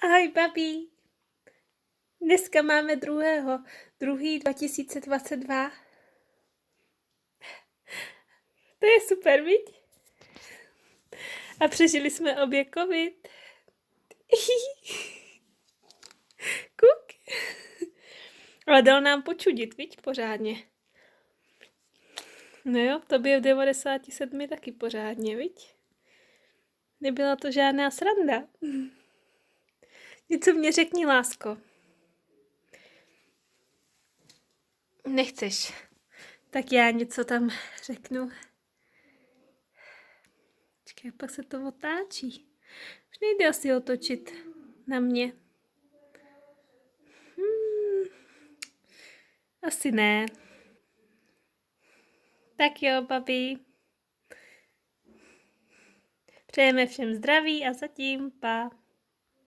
Ahoj, babi. Dneska máme 2.2.2022. To je super, viď? A přežili jsme obě covid. Kuk. Ale dal nám počudit, viď, pořádně. No jo, tobě v 97 taky pořádně, viď? Nebyla to žádná sranda. Něco mě řekni, lásko. Nechceš. Tak já něco tam řeknu. Počkej, pak se to otáčí. Už nejde asi otočit na mě. Asi ne. Tak jo, babi. Přejeme všem zdraví a zatím pa.